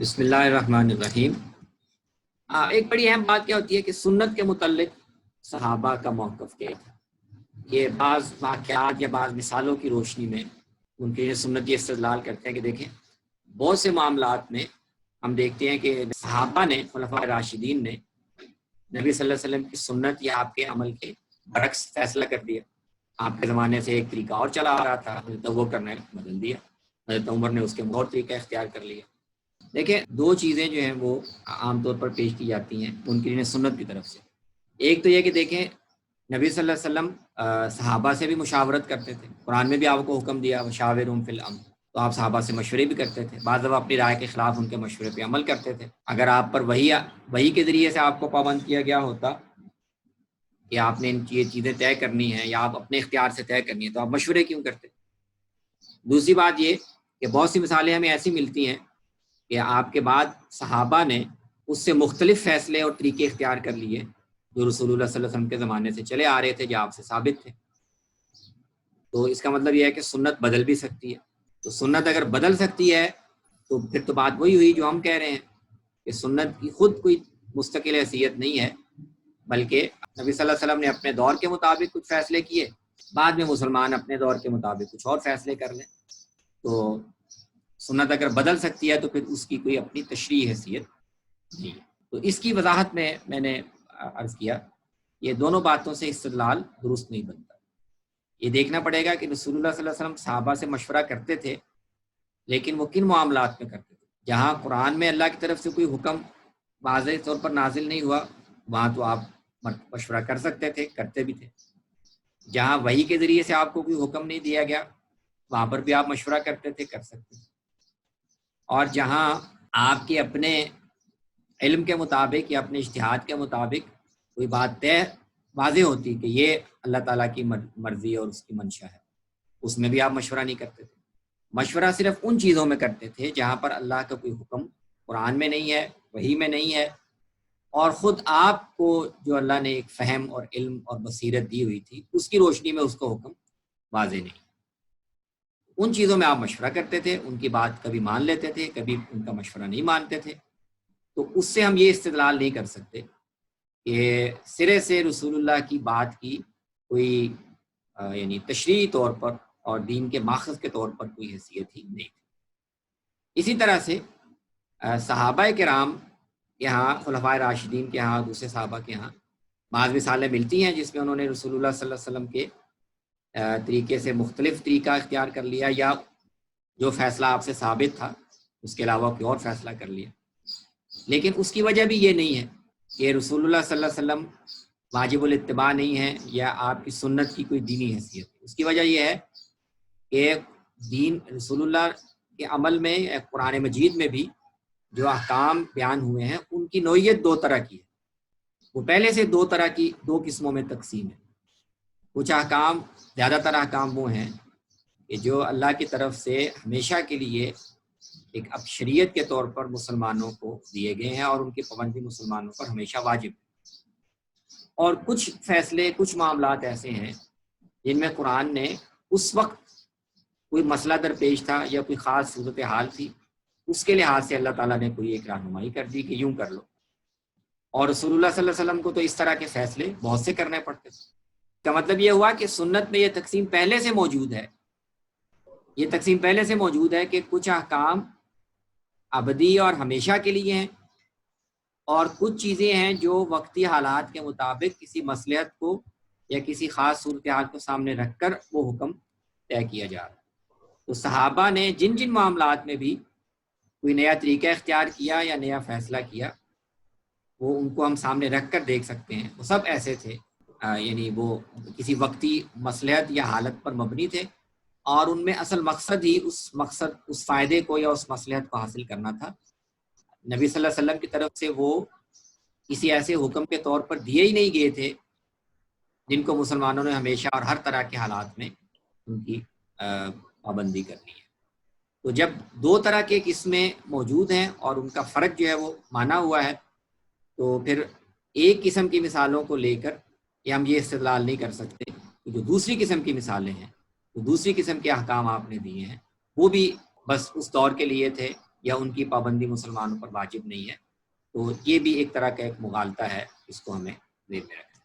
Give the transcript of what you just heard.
بسم اللہ الرحمن الرحیم۔ ایک بڑی اہم بات کیا ہوتی ہے کہ سنت کے متعلق صحابہ کا موقف کیا تھا۔ یہ بعض واقعات یا بعض مثالوں کی روشنی میں ان کے سنت یہ استدلال کرتے ہیں کہ دیکھیں بہت سے معاملات میں ہم دیکھتے ہیں کہ صحابہ نے، خلفاء راشدین نے نبی صلی اللہ علیہ وسلم کی سنت یا آپ کے عمل کے برعکس فیصلہ کر دیا۔ آپ کے زمانے سے ایک طریقہ اور چلا آ رہا تھا، حضرت وہ کرنے بدل دیا، حضرت عمر نے اس کے اور طریقہ اختیار کر لیا۔ دیکھیں دو چیزیں جو ہیں وہ عام طور پر پیش کی جاتی ہیں منکرین سنت کی طرف سے۔ ایک تو یہ کہ دیکھیں نبی صلی اللہ علیہ وسلم صحابہ سے بھی مشاورت کرتے تھے، قرآن میں بھی آپ کو حکم دیا وشاورہم فی الامر، تو آپ صحابہ سے مشورے بھی کرتے تھے، بعض دفعہ اپنی رائے کے خلاف ان کے مشورے پہ عمل کرتے تھے۔ اگر آپ پر وحی کے ذریعے سے آپ کو پابند کیا گیا ہوتا کہ آپ نے یہ چیزیں طے کرنی ہیں یا آپ اپنے اختیار سے طے کرنی ہے تو آپ مشورے کیوں کرتے؟ دوسری بات یہ کہ بہت سی مثالیں ہمیں ایسی ملتی ہیں کہ آپ کے بعد صحابہ نے اس سے مختلف فیصلے اور طریقے اختیار کر لیے جو رسول اللہ صلی اللہ علیہ وسلم کے زمانے سے چلے آ رہے تھے، جو آپ سے ثابت تھے۔ تو اس کا مطلب یہ ہے کہ سنت بدل بھی سکتی ہے۔ تو سنت اگر بدل سکتی ہے تو پھر تو بات وہی ہوئی جو ہم کہہ رہے ہیں کہ سنت کی خود کوئی مستقل حیثیت نہیں ہے، بلکہ نبی صلی اللہ علیہ وسلم نے اپنے دور کے مطابق کچھ فیصلے کیے، بعد میں مسلمان اپنے دور کے مطابق کچھ اور فیصلے کر لیں۔ تو سنت اگر بدل سکتی ہے تو پھر اس کی کوئی اپنی تشریعی حیثیت نہیں ہے۔ تو اس کی وضاحت میں نے عرض کیا یہ دونوں باتوں سے استدلال درست نہیں بنتا۔ یہ دیکھنا پڑے گا کہ رسول اللہ صلی اللہ علیہ وسلم صحابہ سے مشورہ کرتے تھے، لیکن وہ کن معاملات میں کرتے تھے؟ جہاں قرآن میں اللہ کی طرف سے کوئی حکم واضح طور پر نازل نہیں ہوا وہاں تو آپ مشورہ کر سکتے تھے، کرتے بھی تھے۔ جہاں وحی کے ذریعے سے آپ کو کوئی حکم نہیں دیا گیا وہاں پر بھی آپ مشورہ کرتے تھے، کر سکتے تھے۔ اور جہاں آپ کے اپنے علم کے مطابق یا اپنے اجتہاد کے مطابق کوئی بات طے واضح ہوتی کہ یہ اللہ تعالیٰ کی مرضی اور اس کی منشا ہے، اس میں بھی آپ مشورہ نہیں کرتے تھے۔ مشورہ صرف ان چیزوں میں کرتے تھے جہاں پر اللہ کا کوئی حکم قرآن میں نہیں ہے، وحی میں نہیں ہے، اور خود آپ کو جو اللہ نے ایک فہم اور علم اور بصیرت دی ہوئی تھی اس کی روشنی میں اس کو حکم واضح نہیں۔ ان چیزوں میں آپ مشورہ کرتے تھے، ان کی بات کبھی مان لیتے تھے، کبھی ان کا مشورہ نہیں مانتے تھے۔ تو اس سے ہم یہ استدلال نہیں کر سکتے کہ سرے سے رسول اللہ کی بات کی کوئی یعنی تشریعی طور پر اور دین کے ماخذ کے طور پر کوئی حیثیت ہی نہیں تھی۔ اسی طرح سے صحابہ کرام کے ہاں، خلفاء راشدین کے ہاں، دوسرے صحابہ کے ہاں بعض مثالیں ملتی ہیں جس میں انہوں نے رسول اللہ صلی اللہ علیہ وسلم کے طریقے سے مختلف طریقہ اختیار کر لیا، یا جو فیصلہ آپ سے ثابت تھا اس کے علاوہ کوئی اور فیصلہ کر لیا۔ لیکن اس کی وجہ بھی یہ نہیں ہے کہ رسول اللہ صلی اللہ علیہ وسلم واجب الاتباع نہیں ہے یا آپ کی سنت کی کوئی دینی حیثیت ہے۔ اس کی وجہ یہ ہے کہ دین رسول اللہ کے عمل میں قرآن مجید میں بھی جو احکام بیان ہوئے ہیں ان کی نوعیت دو طرح کی ہے۔ وہ پہلے سے دو قسموں میں تقسیم ہے۔ کچھ احکام، زیادہ تر احکام وہ ہیں کہ جو اللہ کی طرف سے ہمیشہ کے لیے ایک اب شریعت کے طور پر مسلمانوں کو دیے گئے ہیں اور ان کی پابندی مسلمانوں پر ہمیشہ واجب ہے۔ اور کچھ فیصلے، کچھ معاملات ایسے ہیں جن میں قرآن نے اس وقت کوئی مسئلہ درپیش تھا یا کوئی خاص صورتحال تھی، اس کے لحاظ سے اللہ تعالیٰ نے کوئی ایک رہنمائی کر دی کہ یوں کر لو، اور رسول اللہ صلی اللہ علیہ وسلم کو تو اس طرح کے فیصلے بہت سے کرنے پڑتے تھے۔ کا مطلب یہ ہوا کہ سنت میں یہ تقسیم پہلے سے موجود ہے، یہ تقسیم پہلے سے موجود ہے کہ کچھ احکام ابدی اور ہمیشہ کے لیے ہیں، اور کچھ چیزیں ہیں جو وقتی حالات کے مطابق کسی مصلحت کو یا کسی خاص صورتحال کو سامنے رکھ کر وہ حکم طے کیا جا رہا ہے۔ تو صحابہ نے جن جن معاملات میں بھی کوئی نیا طریقہ اختیار کیا یا نیا فیصلہ کیا وہ ان کو ہم سامنے رکھ کر دیکھ سکتے ہیں، وہ سب ایسے تھے، یعنی وہ کسی وقتی مصلحت یا حالت پر مبنی تھے، اور ان میں اصل مقصد ہی اس فائدے کو یا اس مصلحت کو حاصل کرنا تھا۔ نبی صلی اللہ علیہ وسلم کی طرف سے وہ کسی ایسے حکم کے طور پر دیے ہی نہیں گئے تھے جن کو مسلمانوں نے ہمیشہ اور ہر طرح کے حالات میں ان کی پابندی کرنی ہے۔ تو جب دو طرح کے قسمیں موجود ہیں اور ان کا فرق جو ہے وہ مانا ہوا ہے، تو پھر ایک قسم کی مثالوں کو لے کر یہ ہم یہ استدلال نہیں کر سکتے کہ جو دوسری قسم کی مثالیں ہیں، جو دوسری قسم کے احکام آپ نے دیے ہیں وہ بھی بس اس دور کے لیے تھے یا ان کی پابندی مسلمانوں پر واجب نہیں ہے. تو یہ بھی ایک طرح کا ایک مغالطہ ہے، اس کو ہمیں ذہن میں رکھنا ہے.